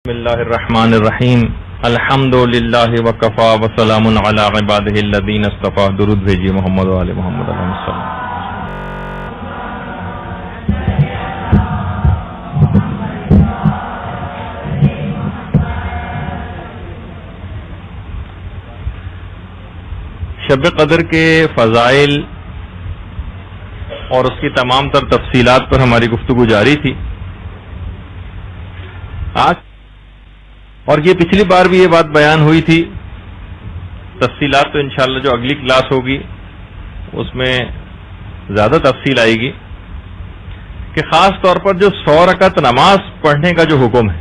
بسم اللہ الرحمن الرحیم الحمد للہ وکفا وسلام علی عبادہ الذین اصطفی. درود بھیجیے محمد و آل محمد علیہ السلام. شب قدر کے فضائل اور اس کی تمام تر تفصیلات پر ہماری گفتگو جاری تھی آج، اور یہ پچھلی بار بھی یہ بات بیان ہوئی تھی. تفصیلات تو انشاءاللہ جو اگلی کلاس ہوگی اس میں زیادہ تفصیل آئے گی کہ خاص طور پر جو 100 رکعت نماز پڑھنے کا جو حکم ہے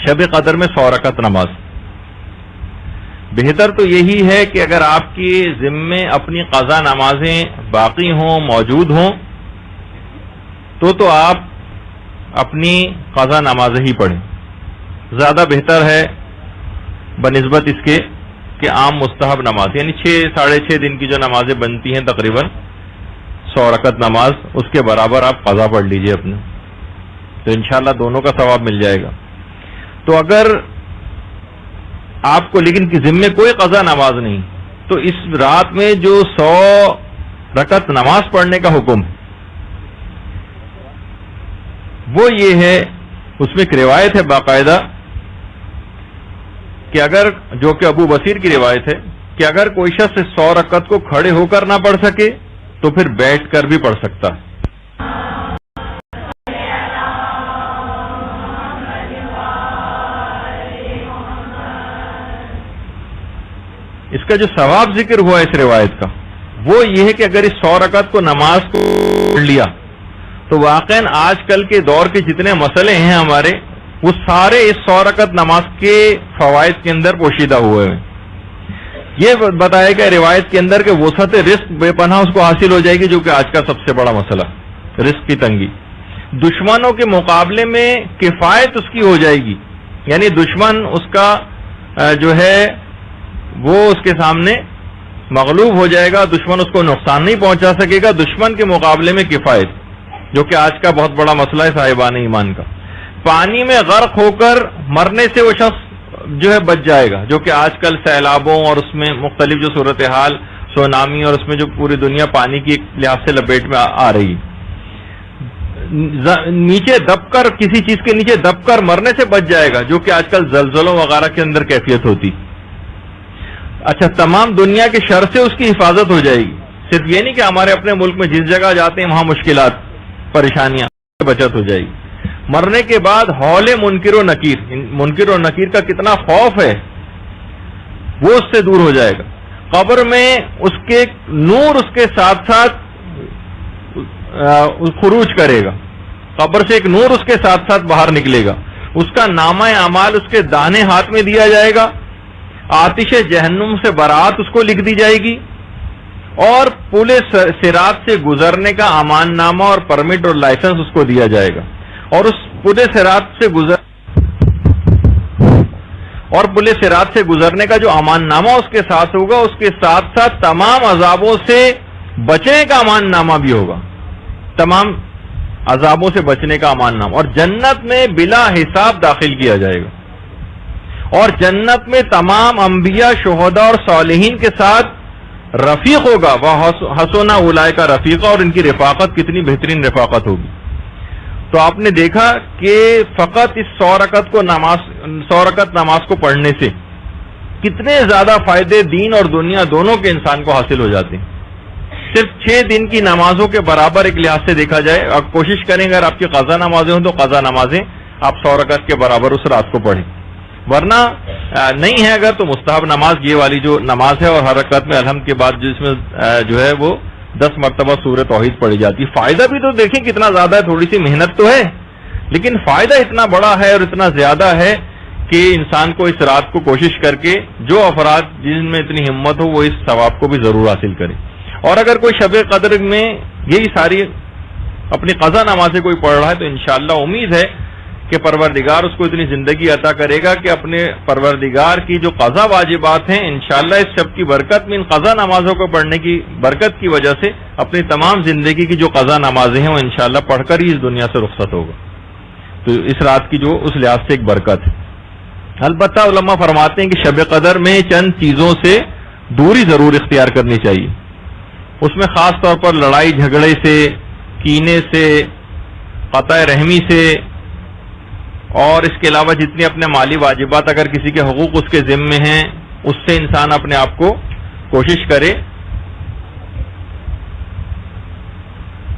شب قدر میں 100 رکعت نماز، بہتر تو یہی ہے کہ اگر آپ کی ذمے اپنی قضا نمازیں باقی ہوں، موجود ہوں، تو آپ اپنی قضا نمازیں ہی پڑھیں. زیادہ بہتر ہے بنسبت اس کے کہ عام مستحب نماز، یعنی 6-6.5 دن کی جو نمازیں بنتی ہیں تقریباً 100 رکعت نماز، اس کے برابر آپ قضا پڑھ لیجئے اپنے، تو انشاءاللہ دونوں کا ثواب مل جائے گا. تو اگر آپ کو لیکن کی ذمے کوئی قضا نماز نہیں، تو اس رات میں جو 100 رکعت نماز پڑھنے کا حکم ہے وہ یہ ہے، اس میں ایک روایت ہے باقاعدہ کہ اگر، جو کہ ابو بصیر کی روایت ہے، کہ اگر کوئی شخص 100 رکعت کو کھڑے ہو کر نہ پڑھ سکے تو پھر بیٹھ کر بھی پڑھ سکتا ہے. اس کا جو ثواب ذکر ہوا اس روایت کا وہ یہ ہے کہ اگر اس 100 رکعت کو نماز کو پڑھ لیا تو واقعاً آج کل کے دور کے جتنے مسئلے ہیں ہمارے، وہ سارے اس 100 رکعت نماز کے فوائد کے اندر پوشیدہ ہوئے ہیں. یہ بتایا گیا روایت کے اندر کہ وسعت رزق بے پناہ اس کو حاصل ہو جائے گی، جو کہ آج کا سب سے بڑا مسئلہ، رزق کی تنگی. دشمنوں کے مقابلے میں کفایت اس کی ہو جائے گی، یعنی دشمن اس کا جو ہے وہ اس کے سامنے مغلوب ہو جائے گا، دشمن اس کو نقصان نہیں پہنچا سکے گا. دشمن کے مقابلے میں کفایت، جو کہ آج کا بہت بڑا مسئلہ ہے صاحبان ایمان کا. پانی میں غرق ہو کر مرنے سے وہ شخص جو ہے بچ جائے گا، جو کہ آج کل سیلابوں اور اس میں مختلف جو صورتحال، سونامی، اور اس میں جو پوری دنیا پانی کی لحاظ سے لپیٹ میں آ رہی ہے. نیچے دب کر، کسی چیز کے نیچے دب کر مرنے سے بچ جائے گا، جو کہ آج کل زلزلوں وغیرہ کے اندر کیفیت ہوتی. اچھا، تمام دنیا کے شر سے اس کی حفاظت ہو جائے گی. صرف یہ نہیں کہ ہمارے اپنے ملک میں جس جگہ جاتے ہیں وہاں مشکلات، پریشانیاں، بچت ہو جائے گی. مرنے کے بعد ہول منکر و نکیر، منکر و نکیر کا کتنا خوف ہے وہ اس سے دور ہو جائے گا. قبر میں اس کے نور اس کے ساتھ ساتھ خروج کرے گا، قبر سے ایک نور اس کے ساتھ ساتھ باہر نکلے گا. اس کا نامہ اعمال اس کے داہنے ہاتھ میں دیا جائے گا. آتش جہنم سے برات اس کو لکھ دی جائے گی، اور پل صراط سے گزرنے کا امان نامہ اور پرمٹ اور لائسنس اس کو دیا جائے گا. اور اس پل صراط سے گزرنے کا جو امان نامہ اس کے ساتھ ہوگا، اس کے ساتھ ساتھ تمام عذابوں سے بچنے کا امان نامہ بھی ہوگا، تمام عذابوں سے بچنے کا امان نامہ. اور جنت میں بلا حساب داخل کیا جائے گا، اور جنت میں تمام انبیاء، شہداء اور صالحین کے ساتھ رفیق ہوگا. وہ حسن اولئک رفیقا، اور ان کی رفاقت کتنی بہترین رفاقت ہوگی. تو آپ نے دیکھا کہ فقط اس 100 رکعت نماز کو پڑھنے سے کتنے زیادہ فائدے دین اور دنیا دونوں کے انسان کو حاصل ہو جاتے ہیں. صرف 6 دن کی نمازوں کے برابر ایک لحاظ سے دیکھا جائے. آپ کوشش کریں اگر آپ کی قضا نمازیں ہوں تو قضا نمازیں آپ 100 رکعت کے برابر اس رات کو پڑھیں. ورنہ نہیں ہے اگر تو مستحب نماز یہ والی جو نماز ہے، اور ہر رکعت میں الحمد کے بعد جس میں جو ہے وہ 10 مرتبہ سورہ توحید پڑھی جاتی ہے. فائدہ بھی تو دیکھیں کتنا زیادہ ہے، تھوڑی سی محنت تو ہے لیکن فائدہ اتنا بڑا ہے اور اتنا زیادہ ہے کہ انسان کو اس رات کو کوشش کر کے، جو افراد جن میں اتنی ہمت ہو، وہ اس ثواب کو بھی ضرور حاصل کرے. اور اگر کوئی شب قدر میں یہی ساری اپنی قضا نمازیں کوئی پڑھ رہا ہے تو انشاءاللہ امید ہے کہ پروردگار اس کو اتنی زندگی عطا کرے گا کہ اپنے پروردگار کی جو قضا واجبات ہیں انشاءاللہ اس شب کی برکت میں، ان قضا نمازوں کو پڑھنے کی برکت کی وجہ سے اپنی تمام زندگی کی جو قضا نمازیں ہیں وہ انشاءاللہ پڑھ کر ہی اس دنیا سے رخصت ہوگا. تو اس رات کی جو اس لحاظ سے ایک برکت ہے. البتہ علماء فرماتے ہیں کہ شب قدر میں چند چیزوں سے دوری ضرور اختیار کرنی چاہیے. اس میں خاص طور پر لڑائی جھگڑے سے، کینے سے، قطع رحمی سے، اور اس کے علاوہ جتنے اپنے مالی واجبات اگر کسی کے حقوق اس کے ذمے ہیں اس سے انسان اپنے آپ کو کوشش کرے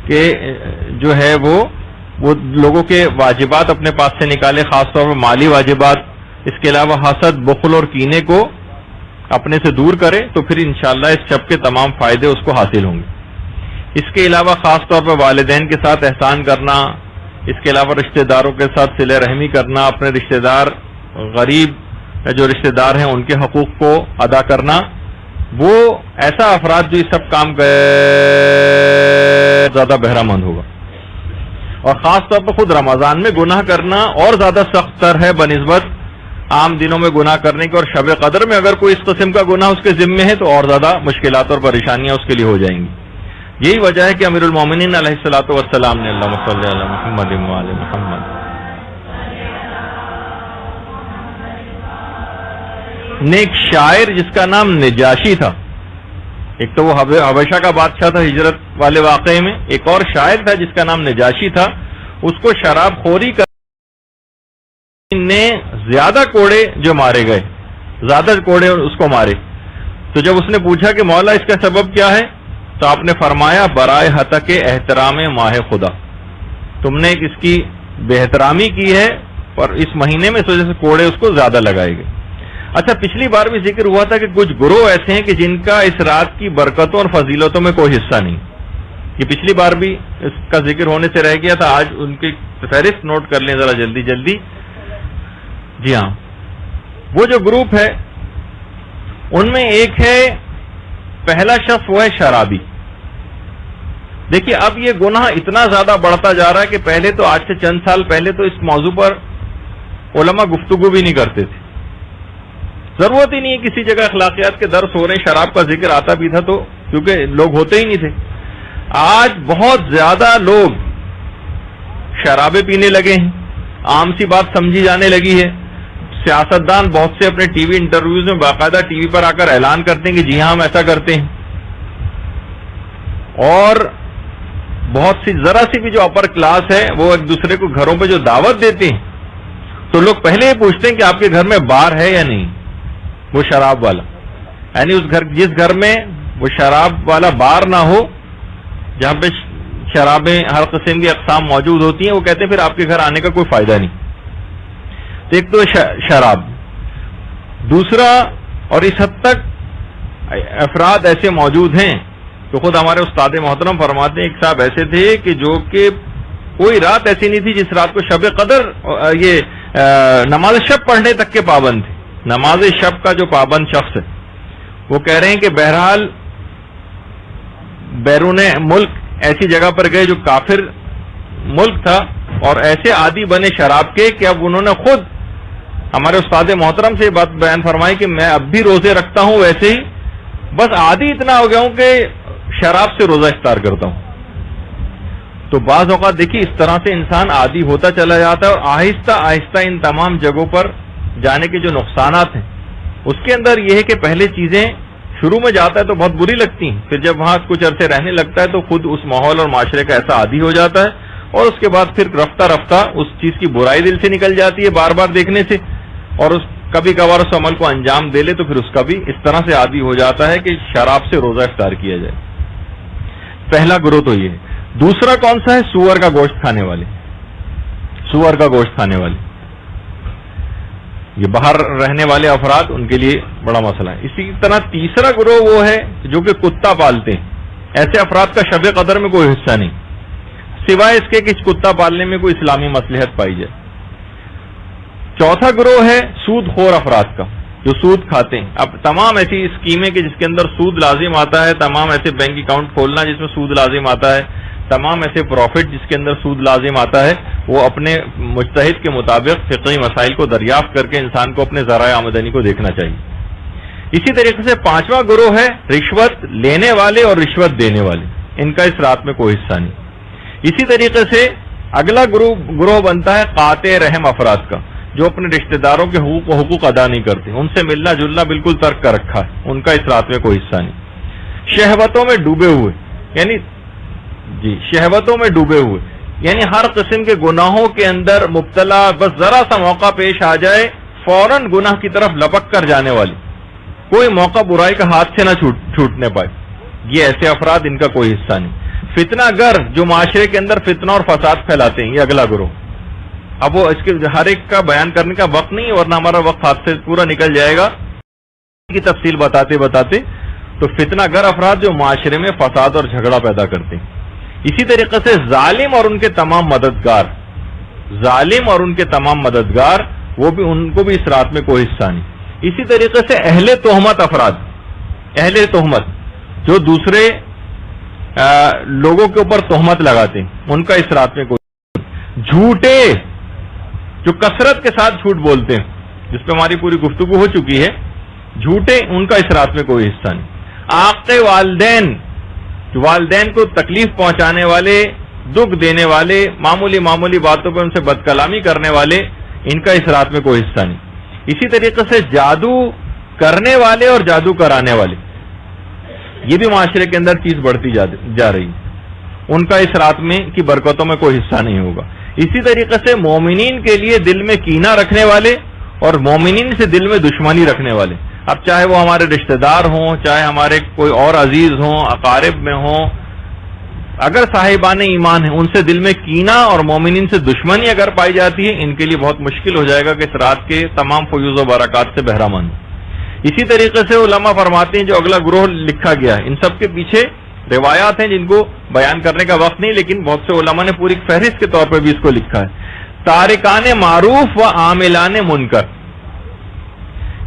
کہ جو ہے وہ لوگوں کے واجبات اپنے پاس سے نکالے، خاص طور پر مالی واجبات. اس کے علاوہ حسد، بخل اور کینے کو اپنے سے دور کرے تو پھر انشاءاللہ اس شب کے تمام فائدے اس کو حاصل ہوں گے. اس کے علاوہ خاص طور پر والدین کے ساتھ احسان کرنا، اس کے علاوہ رشتہ داروں کے ساتھ صلہ رحمی کرنا، اپنے رشتہ دار غریب جو رشتہ دار ہیں ان کے حقوق کو ادا کرنا، وہ ایسا افراد جو یہ سب کام کرے زیادہ بہرہ مند ہوگا. اور خاص طور پر خود رمضان میں گناہ کرنا اور زیادہ سخت تر ہے بنسبت عام دنوں میں گناہ کرنے کے، اور شب قدر میں اگر کوئی اس قسم کا گناہ اس کے ذمے ہے تو اور زیادہ مشکلات اور پریشانیاں اس کے لیے ہو جائیں گی. یہی وجہ ہے کہ امیر المومنین علیہ الصلوۃ والسلام نے اللہم صلی علی محمد وعلی محمد نے ایک شاعر جس کا نام نجاشی تھا، ایک تو وہ حبشہ کا بادشاہ تھا ہجرت والے واقعے میں، ایک اور شاعر تھا جس کا نام نجاشی تھا. اس کو شراب خوری نے زیادہ کوڑے جو مارے گئے، زیادہ کوڑے اس کو مارے. تو جب اس نے پوچھا کہ مولا اس کا سبب کیا ہے تو آپ نے فرمایا برائے حتق احترام ماہ خدا، تم نے اس کی بے احترامی کی ہے اور اس مہینے میں اس وجہ سے کوڑے اس کو زیادہ لگائے گئے. اچھا، پچھلی بار بھی ذکر ہوا تھا کہ کچھ گروہ ایسے ہیں کہ جن کا اس رات کی برکتوں اور فضیلتوں میں کوئی حصہ نہیں. یہ پچھلی بار بھی اس کا ذکر ہونے سے رہ گیا تھا. آج ان کی فہرست نوٹ کر لیں ذرا جلدی جلدی. جی ہاں، وہ جو گروپ ہے ان میں ایک ہے، پہلا شخص وہ ہے شرابی. دیکھیے اب یہ گناہ اتنا زیادہ بڑھتا جا رہا ہے کہ پہلے تو آج سے چند سال پہلے تو اس موضوع پر علماء گفتگو بھی نہیں کرتے تھے. ضرورت ہی نہیں ہے کسی جگہ اخلاقیات کے درس ہو رہے ہیں، شراب کا ذکر آتا بھی تھا تو کیونکہ لوگ ہوتے ہی نہیں تھے. آج بہت زیادہ لوگ شرابیں پینے لگے ہیں، عام سی بات سمجھی جانے لگی ہے. سیاستدان بہت سے اپنے ٹی وی انٹرویوز میں باقاعدہ ٹی وی پر آ کر اعلان کرتے ہیں کہ جی ہاں ہم ایسا کرتے ہیں. اور بہت سی ذرا سی بھی جو اپر کلاس ہے وہ ایک دوسرے کو گھروں پہ جو دعوت دیتے ہیں تو لوگ پہلے یہ پوچھتے ہیں کہ آپ کے گھر میں بار ہے یا نہیں، وہ شراب والا. یعنی اس گھر جس گھر میں وہ شراب والا بار نہ ہو، جہاں پہ شرابیں ہر قسم کی اقسام موجود ہوتی ہیں، وہ کہتے ہیں پھر آپ کے گھر آنے کا کوئی فائدہ نہیں. تو ایک تو شراب. دوسرا، اور اس حد تک افراد ایسے موجود ہیں تو خود ہمارے استاد محترم فرماتے ہیں ایک صاحب ایسے تھے کہ جو کہ کوئی رات ایسی نہیں تھی جس رات کو شب قدر یہ نماز شب پڑھنے تک کے پابند تھے. نماز شب کا جو پابند شخص ہے وہ کہہ رہے ہیں کہ بہرحال بیرون ملک ایسی جگہ پر گئے جو کافر ملک تھا اور ایسے عادی بنے شراب کے کہ اب انہوں نے خود ہمارے استاد محترم سے یہ بات بیان فرمائی کہ میں اب بھی روزے رکھتا ہوں، ویسے ہی بس عادی اتنا ہو گیا ہوں کہ شراب سے روزہ افطار کرتا ہوں. تو بعض اوقات دیکھیے اس طرح سے انسان عادی ہوتا چلا جاتا ہے اور آہستہ آہستہ ان تمام جگہوں پر جانے کے جو نقصانات ہیں اس کے اندر یہ ہے کہ پہلے چیزیں شروع میں جاتا ہے تو بہت بری لگتی ہیں، پھر جب وہاں کچھ عرصے رہنے لگتا ہے تو خود اس ماحول اور معاشرے کا ایسا عادی ہو جاتا ہے اور اس کے بعد پھر رفتہ رفتہ اس چیز کی برائی دل سے نکل جاتی ہے بار بار دیکھنے سے، اور اس کبھی کبھار اس عمل کو انجام دے لے تو پھر اس کا بھی اس طرح سے عادی ہو جاتا ہے کہ شراب سے روزہ افطار کیا جائے. پہلا گروہ تو یہ ہے. دوسرا کون سا ہے؟ سور کا گوشت کھانے والے. سور کا گوشت کھانے والے یہ باہر رہنے والے افراد، ان کے لیے بڑا مسئلہ ہے. اسی طرح تیسرا گروہ وہ ہے جو کہ کتا پالتے ہیں. ایسے افراد کا شب قدر میں کوئی حصہ نہیں سوائے اس کے کہ کتا پالنے میں کوئی اسلامی مصلحت پائی جائے. چوتھا گروہ ہے سود خور افراد کا جو سود کھاتے ہیں. اب تمام ایسی اسکیمیں کہ جس کے اندر سود لازم آتا ہے، تمام ایسے بینک اکاؤنٹ کھولنا جس میں سود لازم آتا ہے، تمام ایسے پروفٹ جس کے اندر سود لازم آتا ہے، وہ اپنے مجتہد کے مطابق فقہی مسائل کو دریافت کر کے انسان کو اپنے ذرائع آمدنی کو دیکھنا چاہیے. اسی طریقے سے پانچواں گروہ ہے رشوت لینے والے اور رشوت دینے والے. ان کا اس رات میں کوئی حصہ نہیں. اسی طریقے سے اگلا گروہ بنتا ہے قاطع رحم افراد کا، جو اپنے رشتہ داروں کے حقوق ادا نہیں کرتے، ان سے ملنا جلنا بالکل ترک کر رکھا ہے، ان کا اس رات میں کوئی حصہ نہیں۔ شہوتوں میں ڈوبے ہوئے، شہوتوں میں ڈوبے ہوئے یعنی ہر قسم کے گناہوں کے اندر مبتلا، بس ذرا سا موقع پیش آ جائے فوراً گناہ کی طرف لپک کر جانے والی، کوئی موقع برائی کا ہاتھ سے نہ چھوٹنے پائے، یہ ایسے افراد، ان کا کوئی حصہ نہیں۔ فتنہ گر، جو معاشرے کے اندر فتنہ اور فساد پھیلاتے ہیں، یہ اگلا گروہ۔ اب وہ اس کے ہر ایک کا بیان کرنے کا وقت نہیں، ورنہ ہمارا وقت ہاتھ سے پورا نکل جائے گا کی تفصیل بتاتے بتاتے۔ تو فتنہ گر افراد جو معاشرے میں فساد اور جھگڑا پیدا کرتے ہیں۔ اسی طریقے سے ظالم اور ان کے تمام مددگار، ظالم اور ان کے تمام مددگار، وہ بھی، ان کو بھی اس رات میں کوئی حصہ نہیں۔ اسی طریقے سے اہل تہمت افراد، اہل تہمت جو دوسرے لوگوں کے اوپر تہمت لگاتے ہیں، ان کا اس رات میں کوئی حصہ نہیں۔ جھوٹے، جو کثرت کے ساتھ جھوٹ بولتے ہیں، جس پہ ہماری پوری گفتگو ہو چکی ہے، جھوٹے، ان کا اس رات میں کوئی حصہ نہیں۔ عاق والدین، جو والدین کو تکلیف پہنچانے والے، دکھ دینے والے، معمولی باتوں پر ان سے بد کلامی کرنے والے، ان کا اس رات میں کوئی حصہ نہیں۔ اسی طریقے سے جادو کرنے والے اور جادو کرانے والے، یہ بھی معاشرے کے اندر چیز بڑھتی جا رہی ہے، ان کا اس رات میں کی برکتوں میں کوئی حصہ نہیں ہوگا۔ اسی طریقے سے مومنین کے لیے دل میں کینہ رکھنے والے اور مومنین سے دل میں دشمنی رکھنے والے، اب چاہے وہ ہمارے رشتہ دار ہوں، چاہے ہمارے کوئی اور عزیز ہوں، اقارب میں ہوں، اگر صاحبان ایمان ہیں، ان سے دل میں کینہ اور مومنین سے دشمنی اگر پائی جاتی ہے، ان کے لیے بہت مشکل ہو جائے گا کہ اس رات کے تمام فیوز و برکات سے بہرہ مند۔ اسی طریقے سے علماء فرماتے ہیں جو اگلا گروہ لکھا گیا ہے، ان سب کے پیچھے روایات ہیں جن کو بیان کرنے کا وقت نہیں، لیکن بہت سے علماء نے پوری فہرست کے طور پر بھی اس کو لکھا ہے۔ تارکان معروف و عاملان منکر،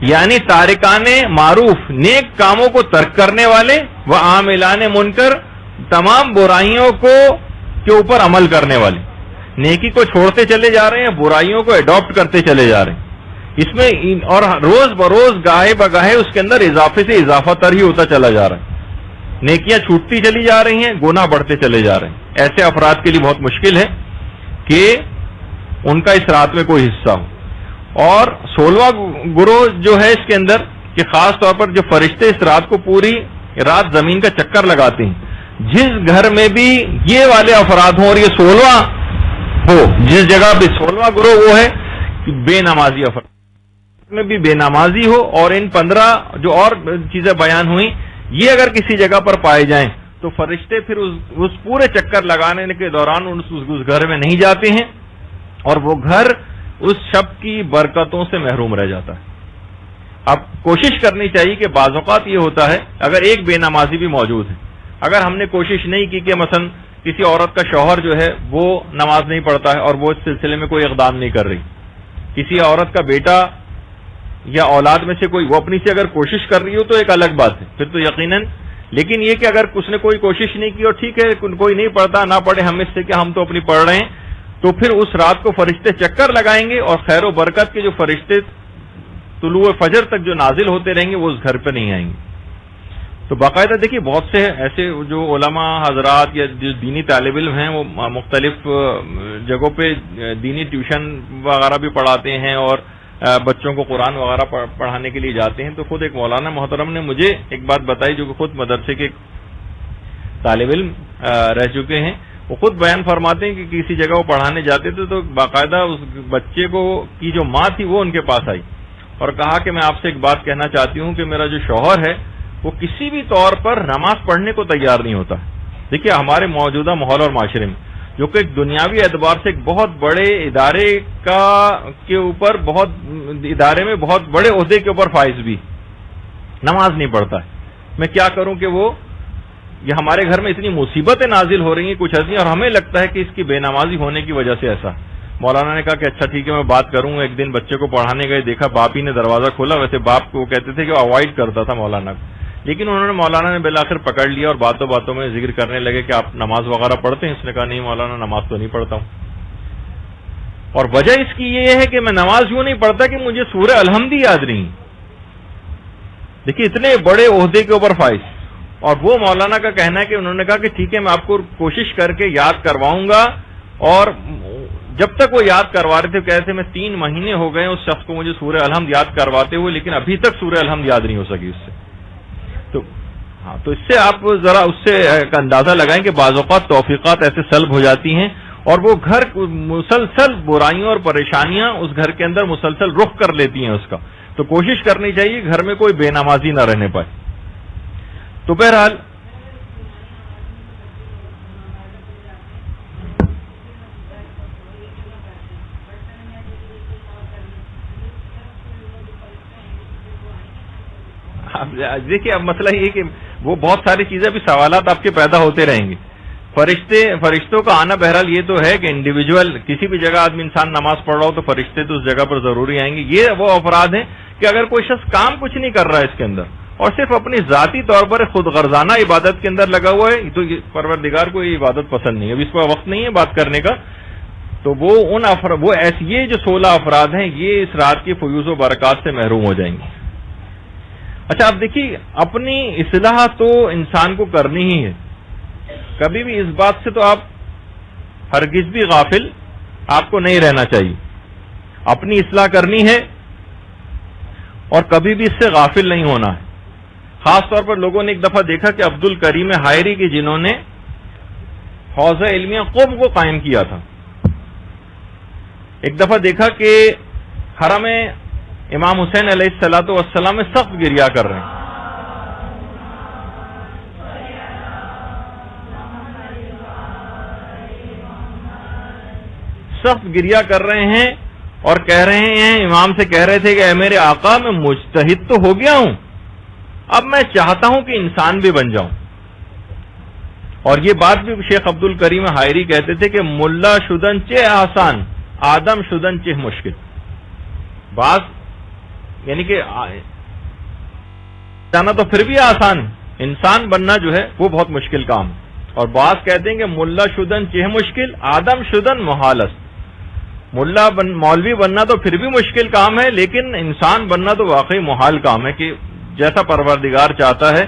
یعنی تارکان معروف، نیک کاموں کو ترک کرنے والے، و عاملان منکر، تمام برائیوں کے اوپر عمل کرنے والے، نیکی کو چھوڑتے چلے جا رہے ہیں، برائیوں کو اڈاپٹ کرتے چلے جا رہے ہیں، اس میں اور روز بروز گاہے بگاہے اس کے اندر اضافے سے اضافہ تر ہی ہوتا چلا جا رہا ہے، نیکیاں چھوٹتی چلی جا رہی ہیں، گناہ بڑھتے چلے جا رہے ہیں۔ ایسے افراد کے لیے بہت مشکل ہے کہ ان کا اس رات میں کوئی حصہ ہو۔ اور 16واں گروہ جو ہے اس کے اندر کہ خاص طور پر جو فرشتے اس رات کو پوری رات زمین کا چکر لگاتے ہیں، جس گھر میں بھی یہ والے افراد ہوں اور یہ 16واں ہو، جس جگہ پہ 16واں گروہ وہ ہے کہ بے نمازی افراد میں بھی بے نمازی ہو، اور ان 15 جو اور چیزیں بیان ہوئیں یہ اگر کسی جگہ پر پائے جائیں تو فرشتے پھر اس پورے چکر لگانے کے دوران اس گھر میں نہیں جاتے ہیں، اور وہ گھر اس شب کی برکتوں سے محروم رہ جاتا ہے۔ اب کوشش کرنی چاہیے کہ بعض اوقات یہ ہوتا ہے اگر ایک بے نمازی بھی موجود ہے، اگر ہم نے کوشش نہیں کی کہ مثلا کسی عورت کا شوہر جو ہے وہ نماز نہیں پڑھتا ہے اور وہ اس سلسلے میں کوئی اقدام نہیں کر رہی، کسی عورت کا بیٹا یا اولاد میں سے کوئی وہ اپنی سے اگر کوشش کر رہی ہو تو ایک الگ بات ہے، پھر تو یقیناً، لیکن یہ کہ اگر اس نے کوئی کوشش نہیں کی اور ٹھیک ہے کوئی نہیں پڑھتا، نہ پڑھے ہم اس سے کہ ہم تو اپنی پڑھ رہے ہیں، تو پھر اس رات کو فرشتے چکر لگائیں گے اور خیر و برکت کے جو فرشتے طلوع فجر تک جو نازل ہوتے رہیں گے وہ اس گھر پہ نہیں آئیں گے۔ تو باقاعدہ دیکھیے بہت سے ایسے جو علماء حضرات یا جو دینی طالب علم ہیں وہ مختلف جگہوں پہ دینی ٹیوشن وغیرہ بھی پڑھاتے ہیں اور بچوں کو قرآن وغیرہ پڑھانے کے لیے جاتے ہیں۔ تو خود ایک مولانا محترم نے مجھے ایک بات بتائی جو کہ خود مدرسے کے طالب علم رہ چکے ہیں، وہ خود بیان فرماتے ہیں کہ کسی جگہ وہ پڑھانے جاتے تھے تو باقاعدہ اس بچے کو کی جو ماں تھی وہ ان کے پاس آئی اور کہا کہ میں آپ سے ایک بات کہنا چاہتی ہوں کہ میرا جو شوہر ہے وہ کسی بھی طور پر نماز پڑھنے کو تیار نہیں ہوتا۔ دیکھیے ہمارے موجودہ ماحول اور معاشرے میں جو کہ ایک دنیاوی اعتبار سے ایک بہت بڑے ادارے کے اوپر ادارے میں بہت بڑے عہدے کے اوپر فائز بھی نماز نہیں پڑھتا ہے، میں کیا کروں کہ وہ یہ ہمارے گھر میں اتنی مصیبتیں نازل ہو رہی ہیں کچھ ایسی، اور ہمیں لگتا ہے کہ اس کی بے نمازی ہونے کی وجہ سے ایسا۔ مولانا نے کہا کہ اچھا ٹھیک ہے میں بات کروں گا۔ ایک دن بچے کو پڑھانے گئے، دیکھا باپ ہی نے دروازہ کھولا، ویسے باپ کو وہ کہتے تھے کہ وہ اوائڈ کرتا تھا مولانا کو، لیکن انہوں نے مولانا نے بالآخر پکڑ لیا اور باتوں باتوں میں ذکر کرنے لگے کہ آپ نماز وغیرہ پڑھتے ہیں؟ اس نے کہا نہیں مولانا نماز تو نہیں پڑھتا ہوں، اور وجہ اس کی یہ ہے کہ میں نماز یوں نہیں پڑھتا کہ مجھے سورہ الحمد یاد نہیں۔ دیکھیے اتنے بڑے عہدے کے اوپر فائز، اور وہ مولانا کا کہنا ہے کہ انہوں نے کہا کہ ٹھیک ہے میں آپ کو کوشش کر کے یاد کرواؤں گا اور جب تک وہ یاد کروا رہے تھے کہتے تھے میں 3 مہینے ہو گئے اس شخص کو مجھے سورہ الحمد یاد کرواتے ہوئے، لیکن ابھی تک سورہ الحمد یاد نہیں ہو سکی اس سے. تو اس سے آپ ذرا اس سے اندازہ لگائیں کہ بعض اوقات توفیقات ایسے سلب ہو جاتی ہیں اور وہ گھر مسلسل برائیوں اور پریشانیاں اس گھر کے اندر مسلسل رخ کر لیتی ہیں اس کا. تو کوشش کرنی چاہیے گھر میں کوئی بے نمازی نہ رہنے پائے. تو بہرحال دیکھیے اب مسئلہ یہ کہ وہ بہت ساری چیزیں بھی سوالات آپ کے پیدا ہوتے رہیں گے. فرشتوں کا آنا بہرحال یہ تو ہے کہ انڈیویجول کسی بھی جگہ آدمی انسان نماز پڑھ رہا ہو تو فرشتے تو اس جگہ پر ضروری آئیں گے. یہ وہ افراد ہیں کہ اگر کوئی شخص کام کچھ نہیں کر رہا ہے اس کے اندر اور صرف اپنی ذاتی طور پر خود غرضانہ عبادت کے اندر لگا ہوا ہے تو پروردگار کو یہ عبادت پسند نہیں ہے، اب اس کو وقت نہیں ہے بات کرنے کا. تو وہ ایسے یہ جو 16 افراد ہیں یہ اس رات کی فیوز و برکات سے محروم ہو جائیں گے. اچھا آپ دیکھیے اپنی اصلاح تو انسان کو کرنی ہی ہے. کبھی بھی اس بات سے تو آپ ہرگز بھی غافل آپ کو نہیں رہنا چاہیے. اپنی اصلاح کرنی ہے اور کبھی بھی اس سے غافل نہیں ہونا ہے. خاص طور پر لوگوں نے ایک دفعہ دیکھا کہ عبد الکریم حائری کی جنہوں نے حوزہ علمیہ قم کو قائم کیا تھا، ایک دفعہ دیکھا کہ حرم امام حسین علیہ الصلوۃ والسلام میں سخت گریا کر رہے ہیں. سخت گریا کر رہے ہیں اور کہہ رہے ہیں، امام سے کہہ رہے تھے کہ اے میرے آقا میں مجتہد تو ہو گیا ہوں، اب میں چاہتا ہوں کہ انسان بھی بن جاؤں. اور یہ بات بھی شیخ عبد الکریم حائری کہتے تھے کہ ملا شدن چہ آسان آدم شدن چہ مشکل. بعض یعنی کہ جانا تو پھر بھی آسان ہے، انسان بننا جو ہے وہ بہت مشکل کام ہے. اور بعض کہتے ہیں کہ ملا شدن چہ مشکل آدم شدن محالست. مولوی بننا تو پھر بھی مشکل کام ہے، لیکن انسان بننا تو واقعی محال کام ہے کہ جیسا پروردگار چاہتا ہے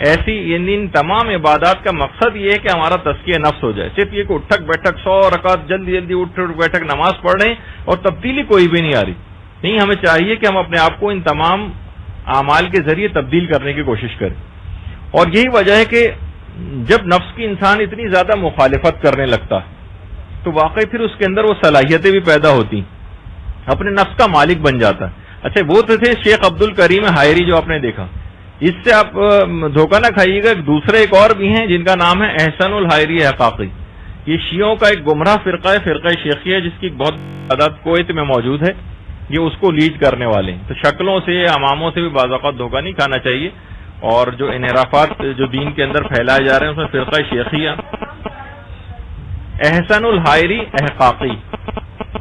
ایسی. یعنی ان تمام عبادات کا مقصد یہ ہے کہ ہمارا تزکیہ نفس ہو جائے. صرف یہ کہ اٹھک بیٹھک 100 رکعت جلدی جلدی اٹھ بیٹھک نماز پڑھ رہے ہیں اور تبدیلی کوئی بھی نہیں آ رہی. نہیں، ہمیں چاہیے کہ ہم اپنے آپ کو ان تمام اعمال کے ذریعے تبدیل کرنے کی کوشش کریں. اور یہی وجہ ہے کہ جب نفس کی انسان اتنی زیادہ مخالفت کرنے لگتا ہے تو واقعی پھر اس کے اندر وہ صلاحیتیں بھی پیدا ہوتی، اپنے نفس کا مالک بن جاتا ہے. اچھا وہ تو تھے شیخ عبد الکریم حائری جو آپ نے دیکھا. اس سے آپ دھوکہ نہ کھائیے گا، دوسرے ایک اور بھی ہیں جن کا نام ہے احسن الحائری احقاقی. یہ شیعوں کا ایک گمراہ فرقہ ہے، فرقہ شیخیہ، جس کی بہت تعداد کویت میں موجود ہے. یہ اس کو لیڈ کرنے والے ہیں. تو شکلوں سے اماموں سے بھی بعض اوقات دھوکہ نہیں کھانا چاہیے. اور جو انحرافات جو دین کے اندر پھیلائے جا رہے ہیں اس میں فرقہ شیخیہ. احسن الحائری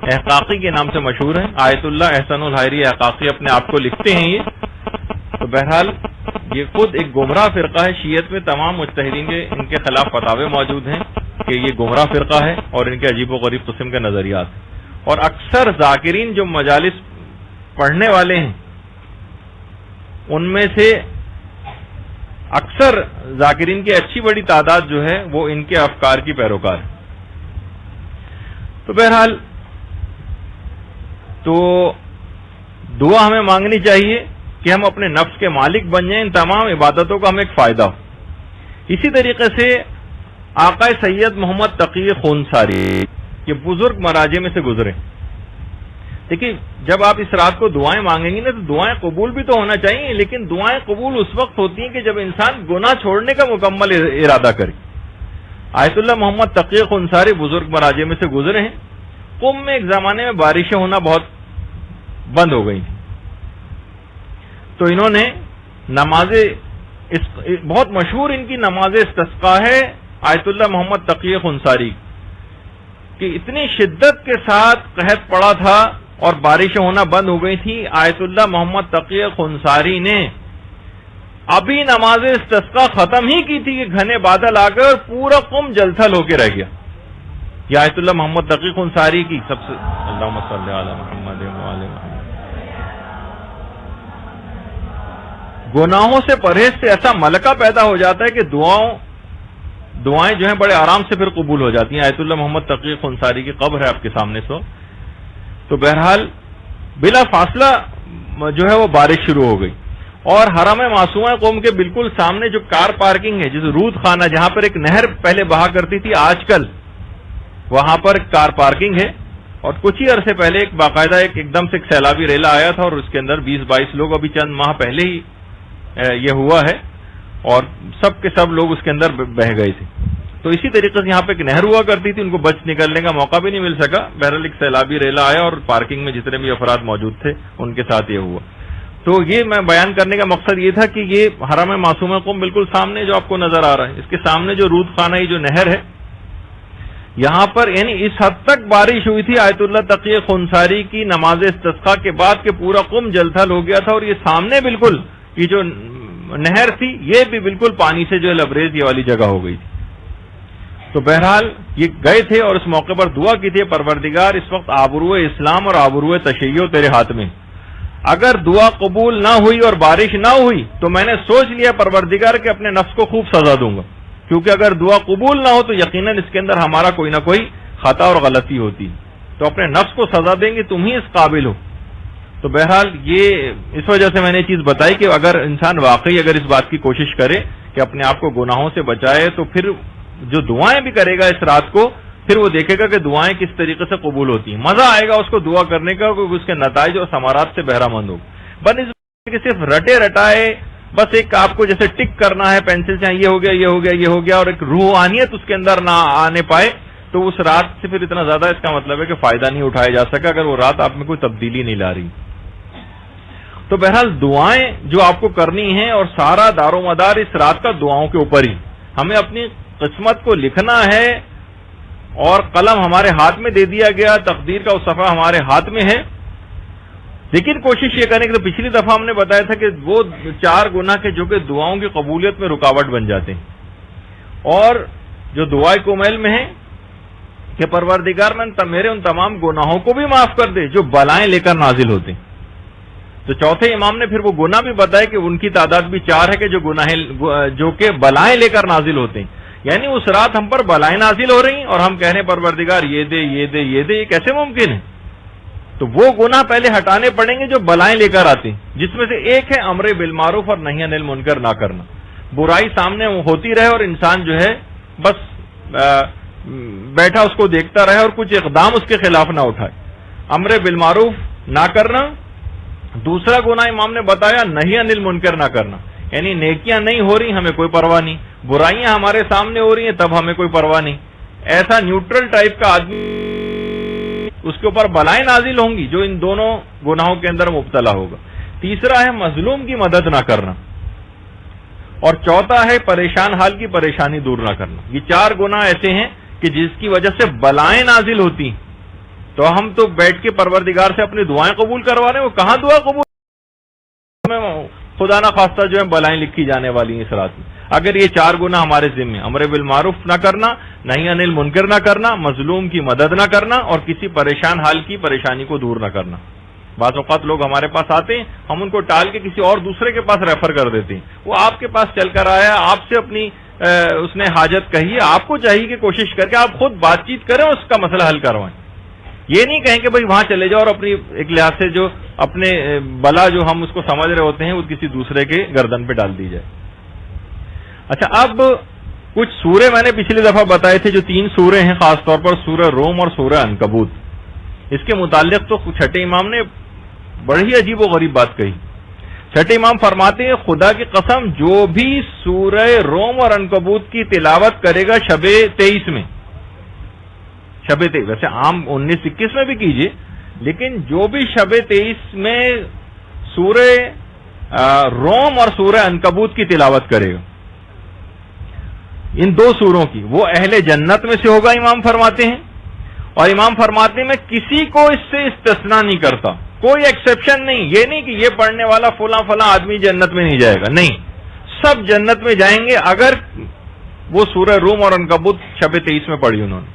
احقاقی کے نام سے مشہور ہے. آیت اللہ احسن الحائری احقاقی اپنے آپ کو لکھتے ہیں یہ. تو بہرحال یہ خود ایک گمراہ فرقہ ہے. شیعت میں تمام مجتہدین کے ان کے خلاف فتاوے موجود ہیں کہ یہ گمراہ فرقہ ہے اور ان کے عجیب و غریب قسم کے نظریات. اور اکثر ذاکرین جو مجالس پڑھنے والے ہیں ان میں سے اکثر ذاکرین کی اچھی بڑی تعداد جو ہے وہ ان کے افکار کی پیروکار ہے. تو بہرحال تو دعا ہمیں مانگنی چاہیے کہ ہم اپنے نفس کے مالک بن جائیں، ان تمام عبادتوں کا ہمیں ایک فائدہ ہو. اسی طریقے سے آقا سید محمد تقی خونساری یہ بزرگ مراجع میں سے گزرے. دیکھیے جب آپ اس رات کو دعائیں مانگیں گے نا تو دعائیں قبول بھی تو ہونا چاہیے، لیکن دعائیں قبول اس وقت ہوتی ہیں کہ جب انسان گناہ چھوڑنے کا مکمل ارادہ کرے. آیت اللہ محمد تقی خونساری بزرگ مراجع میں سے گزرے ہیں. قم میں ایک زمانے میں بارشیں ہونا بہت بند ہو گئی تھیں، تو انہوں نے بہت مشہور ان کی نماز استسقاء ہے آیت اللہ محمد تقی خونساری کہ اتنی شدت کے ساتھ قحط پڑا تھا اور بارشیں ہونا بند ہو گئی تھی. آیت اللہ محمد تقی خونساری نے ابھی نماز استسقاء ختم ہی کی تھی کہ گھنے بادل آ گئے اور پورا قم جلتھل ہو کے رہ گیا. یہ آیت اللہ محمد تقی خونساری کی سب سے اللہم صلی علی محمد و علی محمد. گناہوں سے پرہیز سے ایسا ملکہ پیدا ہو جاتا ہے کہ دعائیں جو ہیں بڑے آرام سے پھر قبول ہو جاتی ہیں. آیت اللہ محمد تقی خنساری کی قبر ہے آپ کے سامنے. تو بہرحال بلا فاصلہ جو ہے وہ بارش شروع ہو گئی، اور حرم معصومہ قوم کے بالکل سامنے جو کار پارکنگ ہے، جسے رود خانہ، جہاں پر ایک نہر پہلے بہا کرتی تھی، آج کل وہاں پر کار پارکنگ ہے. اور کچھ ہی عرصے پہلے ایک باقاعدہ ایک دم سے ایک سیلابی ریلا آیا تھا، اور اس کے اندر 20-22 لوگ ابھی چند ماہ پہلے ہی یہ ہوا ہے، اور سب کے سب لوگ اس کے اندر بہہ گئے تھے. تو اسی طریقے سے یہاں پہ ایک نہر ہوا کرتی تھی، ان کو بچ نکلنے کا موقع بھی نہیں مل سکا. بہرحال ایک سیلابی ریلا آیا اور پارکنگ میں جتنے بھی افراد موجود تھے ان کے ساتھ یہ ہوا. تو یہ میں بیان کرنے کا مقصد یہ تھا کہ یہ حرم معصومہ قوم بالکل سامنے جو آپ کو نظر آ رہا ہے، اس کے سامنے جو رود خانہ جو نہر ہے، یہاں پر یعنی اس حد تک بارش ہوئی تھی آیت اللہ تقی خنساری کی نماز استسقاء کے بعد کہ پورا قم جل تھل ہو گیا تھا، اور یہ سامنے بالکل یہ جو نہر تھی یہ بھی بالکل پانی سے جو ہے لبریز یہ والی جگہ ہو گئی تھی. تو بہرحال یہ گئے تھے اور اس موقع پر دعا کی تھی، پروردگار اس وقت آبرو اسلام اور آبرو تشیع تیرے ہاتھ میں، اگر دعا قبول نہ ہوئی اور بارش نہ ہوئی تو میں نے سوچ لیا پروردگار کہ اپنے نفس کو خوب سزا دوں گا، کیونکہ اگر دعا قبول نہ ہو تو یقیناً اس کے اندر ہمارا کوئی نہ کوئی خطا اور غلطی ہوتی، تو اپنے نفس کو سزا دیں گے، تم ہی اس قابل ہو. تو بہرحال یہ اس وجہ سے میں نے یہ چیز بتائی کہ اگر انسان واقعی اگر اس بات کی کوشش کرے کہ اپنے آپ کو گناہوں سے بچائے، تو پھر جو دعائیں بھی کرے گا اس رات کو، پھر وہ دیکھے گا کہ دعائیں کس طریقے سے قبول ہوتی ہیں. مزہ آئے گا اس کو دعا کرنے کا، کیونکہ اس کے نتائج اور ثمرات سے بہرہ مند ہوگا. بنسبت کہ صرف رٹے رٹائے بس ایک آپ کو جیسے ٹک کرنا ہے پینسل سے، یہ ہو گیا یہ ہو گیا یہ ہو گیا، اور ایک روحانیت اس کے اندر نہ آنے پائے، تو اس رات سے پھر اتنا زیادہ اس کا مطلب ہے کہ فائدہ نہیں اٹھایا جا سکا اگر وہ رات آپ میں کوئی تبدیلی نہیں لا رہی. تو بہرحال دعائیں جو آپ کو کرنی ہیں، اور سارا دار و مدار اس رات کا دعاؤں کے اوپر ہی. ہمیں اپنی قسمت کو لکھنا ہے، اور قلم ہمارے ہاتھ میں دے دیا گیا، تقدیر کا وہ صفحہ ہمارے ہاتھ میں ہے. لیکن کوشش یہ کریں کہ پچھلی دفعہ ہم نے بتایا تھا کہ وہ 4 گناہ کے جو کہ دعاؤں کی قبولیت میں رکاوٹ بن جاتے ہیں، اور جو دعائے کومیل میں ہے کہ پروردگار میں میرے ان تمام گناہوں کو بھی معاف کر دے جو بلائیں لے کر نازل ہوتے ہیں. تو چوتھے امام نے پھر وہ گناہ بھی بتایا کہ ان کی تعداد بھی 4 ہے کہ جو کہ بلائیں لے کر نازل ہوتے ہیں. یعنی اس رات ہم پر بلائیں نازل ہو رہی ہیں اور ہم کہہ رہے ہیں پروردگار یہ دے یہ دے یہ دے، یہ کیسے ممکن ہے؟ تو وہ گناہ پہلے ہٹانے پڑیں گے جو بلائیں لے کر آتے ہیں، جس میں سے ایک ہے امر بالمعروف اور نہی عن المنکر نہ کرنا. برائی سامنے ہوتی رہے اور انسان جو ہے بس بیٹھا اس کو دیکھتا رہے اور کچھ اقدام اس کے خلاف نہ اٹھائے. امر بالمعروف نہ کرنا. دوسرا گناہ امام نے بتایا نہی عن المنکر نہ کرنا، یعنی نیکیاں نہیں ہو رہی ہمیں کوئی پرواہ نہیں، برائیاں ہمارے سامنے ہو رہی ہیں تب ہمیں کوئی پرواہ نہیں. ایسا نیوٹرل ٹائپ کا آدمی، اس کے اوپر بلائیں نازل ہوں گی جو ان دونوں گناہوں کے اندر مبتلا ہوگا. تیسرا ہے مظلوم کی مدد نہ کرنا، اور چوتھا ہے پریشان حال کی پریشانی دور نہ کرنا. یہ 4 گناہ ایسے ہیں کہ جس کی وجہ سے بلائیں نازل ہوتی ہیں. تو ہم تو بیٹھ کے پروردگار سے اپنی دعائیں قبول کروا رہے ہیں، وہ کہاں دعا قبول، خدا نہ خواستہ جو ہے بلائیں لکھی جانے والی ہیں اس رات میں. اگر یہ 4 گناہ ہمارے ذمہ، امر بالمعروف نہ کرنا، نہی عن المنکر نہ کرنا، مظلوم کی مدد نہ کرنا، اور کسی پریشان حال کی پریشانی کو دور نہ کرنا. بعض اوقات لوگ ہمارے پاس آتے ہیں، ہم ان کو ٹال کے کسی اور دوسرے کے پاس ریفر کر دیتے ہیں. وہ آپ کے پاس چل کر آیا، آپ سے اپنی اس نے حاجت کہی ہے، آپ کو چاہیے کہ کوشش کر کے آپ خود بات چیت کریں اور اس کا مسئلہ حل کروائیں. یہ نہیں کہیں کہ بھائی وہاں چلے جاؤ اور اپنی ایک لحاظ سے جو اپنے بلا جو ہم اس کو سمجھ رہے ہوتے ہیں وہ کسی دوسرے کے گردن پہ ڈال دی جائے. اچھا، اب کچھ سورے میں نے پچھلی دفعہ بتائے تھے جو 3 سورے ہیں، خاص طور پر سورہ روم اور سورہ عنکبوت. اس کے متعلق تو چھٹے امام نے بڑی عجیب و غریب بات کہی. چھٹے امام فرماتے ہیں خدا کی قسم جو بھی سورہ روم اور عنکبوت کی تلاوت کرے گا شب 23 میں، شب 23 ویسے عام 19-21 میں بھی کیجیے، لیکن جو بھی شب 23 میں سورہ روم اور سورہ عنکبوت کی تلاوت کرے گا، ان 2 سوروں کی، وہ اہل جنت میں سے ہوگا امام فرماتے ہیں. اور امام فرماتے ہیں میں کسی کو اس سے استثناء نہیں کرتا، کوئی ایکسیپشن نہیں. یہ نہیں کہ یہ پڑھنے والا فلاں آدمی جنت میں نہیں جائے گا، نہیں، سب جنت میں جائیں گے اگر وہ سورہ روم اور عنکبوت شب 23 میں پڑھی انہوں نے.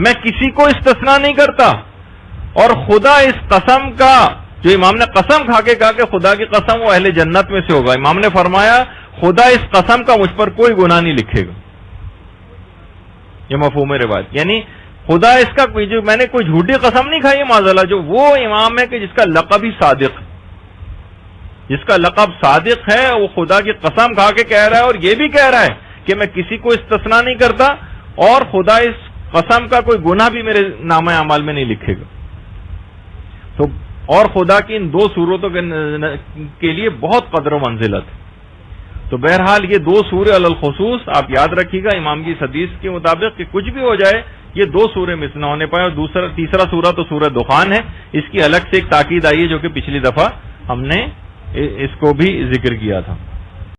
میں کسی کو استثناء نہیں کرتا. اور خدا اس قسم کا، جو امام نے قسم کھا کے کہا کہ خدا کی قسم وہ اہل جنت میں سے ہوگا، امام نے فرمایا خدا اس قسم کا مجھ پر کوئی گناہ نہیں لکھے گا. یہ مفہوم روایت، یعنی خدا اس کا کوئی، جو میں نے کوئی جھوٹی قسم نہیں کھائی معاذاللہ، جو وہ امام ہے کہ جس کا لقب ہی صادق، جس کا لقب صادق ہے، وہ خدا کی قسم کھا کے کہہ رہا ہے، اور یہ بھی کہہ رہا ہے کہ میں کسی کو استثناء نہیں کرتا، اور خدا اس قسم کا کوئی گناہ بھی میرے نامہ اعمال میں نہیں لکھے گا. تو اور خدا کی ان دو صورتوں کے لیے بہت قدر و منزلت. تو بہرحال یہ دو سورے علی الخصوص آپ یاد رکھیے گا امام کی حدیث کے مطابق کہ کچھ بھی ہو جائے یہ دو سورے مس نہ ہونے پائے. اور تیسرا سورہ تو سورہ دخان ہے، اس کی الگ سے ایک تاکید آئی ہے جو کہ پچھلی دفعہ ہم نے اس کو بھی ذکر کیا تھا.